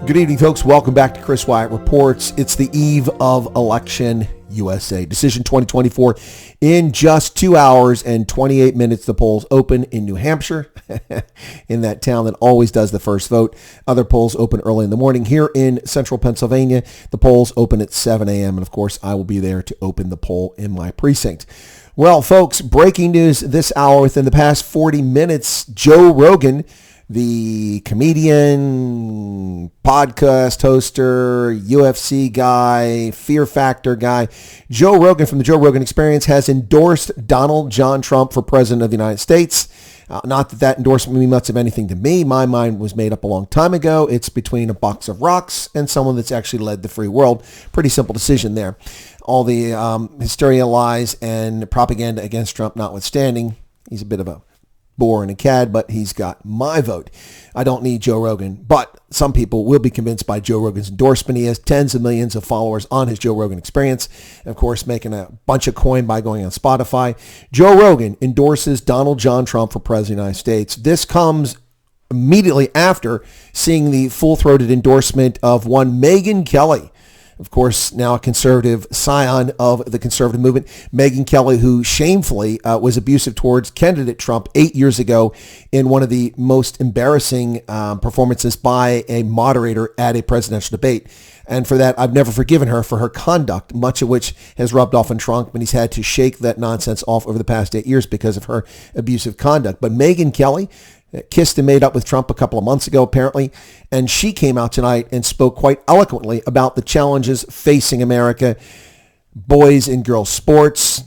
Good evening, folks. Welcome back to Chris Wyatt Reports. It's the eve of Election USA. Decision 2024. In just 2 hours and 28 minutes, the polls open in New Hampshire, in that town that always does the first vote. Other polls open early in the morning. Here in central Pennsylvania, the polls open at 7 a.m. And of course, I will be there to open the poll in my precinct. Well, folks, breaking news this hour. Within the past 40 minutes, Joe Rogan, the comedian, podcast hoster, UFC guy, Fear Factor guy, Joe Rogan from the Joe Rogan Experience has endorsed Donald John Trump for president of the United States. Not that that endorsement means much of anything to me. My mind was made up a long time ago. It's between a box of rocks and someone that's actually led the free world. Pretty simple decision there. All the hysteria, lies, and propaganda against Trump notwithstanding, he's a bit of a bore and a cad, but he's got my vote. I don't need Joe Rogan, but some people will be convinced by Joe Rogan's endorsement. He has tens of millions of followers on his Joe Rogan Experience, and of course, making a bunch of coin by going on Spotify. Joe Rogan endorses Donald John Trump for president of the United States. This comes immediately after seeing the full-throated endorsement of one Megan Kelly, of course, now a conservative scion of the conservative movement, Megan Kelly, who shamefully was abusive towards candidate Trump 8 years ago in one of the most embarrassing performances by a moderator at a presidential debate. And for that, I've never forgiven her for her conduct, much of which has rubbed off on Trump, and he's had to shake that nonsense off over the past 8 years because of her abusive conduct. But Megan Kelly kissed and made up with Trump a couple of months ago, apparently, and she came out tonight and spoke quite eloquently about the challenges facing America, boys and girls sports,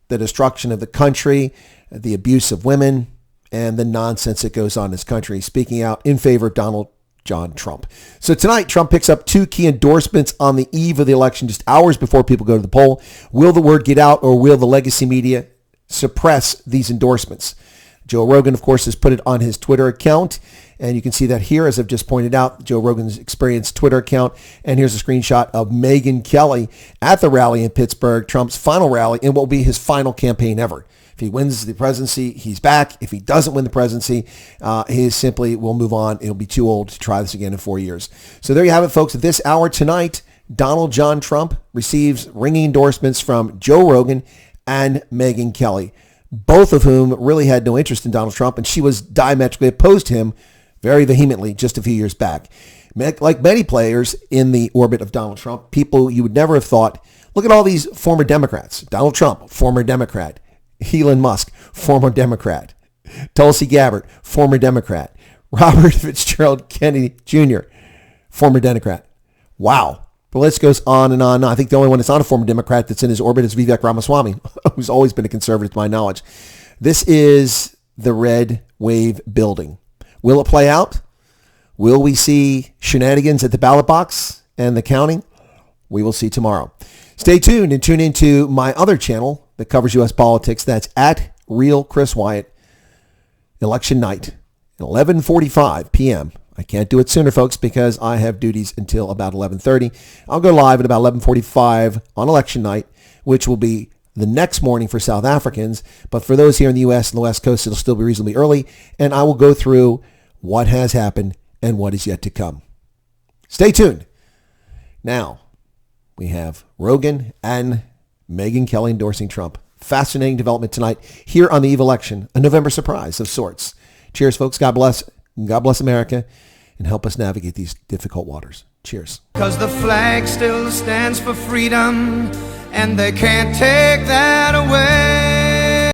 the destruction of the country, the abuse of women, and the nonsense that goes on in this country, speaking out in favor of Donald John Trump. So tonight, Trump picks up two key endorsements on the eve of the election, just hours before people go to the poll. Will the word get out, or will the legacy media suppress these endorsements? Joe Rogan, of course, has put it on his Twitter account, and you can see that here, as I've just pointed out, Joe Rogan's Experience Twitter account. And here's a screenshot of Megan Kelly at the rally in Pittsburgh, Trump's final rally, and what will be his final campaign ever. If he wins the presidency, he's back. If he doesn't win the presidency, he simply will move on. He'll be too old to try this again in 4 years. So there you have it, folks. At this hour tonight, Donald John Trump receives ringing endorsements from Joe Rogan and Megan Kelly, both of whom really had no interest in Donald Trump, and she was diametrically opposed to him very vehemently just a few years back. Like many players in the orbit of Donald Trump, people you would never have thought. Look at all these former Democrats. Donald Trump, former Democrat. Elon Musk, former Democrat. Tulsi Gabbard, former Democrat. Robert Fitzgerald Kennedy Jr., former Democrat. Wow. The list goes on and on. I think the only one that's not a former Democrat that's in his orbit is Vivek Ramaswamy, who's always been a conservative to my knowledge. This is the red wave building. Will it play out? Will we see shenanigans at the ballot box and the counting? We will see tomorrow. Stay tuned and tune into my other channel that covers U.S. politics. That's at Real Chris Wyatt, election night, 11:45 p.m. I can't do it sooner, folks, because I have duties until about 11:30. I'll go live at about 11:45 on election night, which will be the next morning for South Africans. But for those here in the U.S. and the West Coast, it'll still be reasonably early, and I will go through what has happened and what is yet to come. Stay tuned. Now, we have Rogan and Megan Kelly endorsing Trump. Fascinating development tonight here on the eve of election, a November surprise of sorts. Cheers, folks. God bless. God bless America, and help us navigate these difficult waters. Cheers. Because the flag still stands for freedom, and they can't take that away.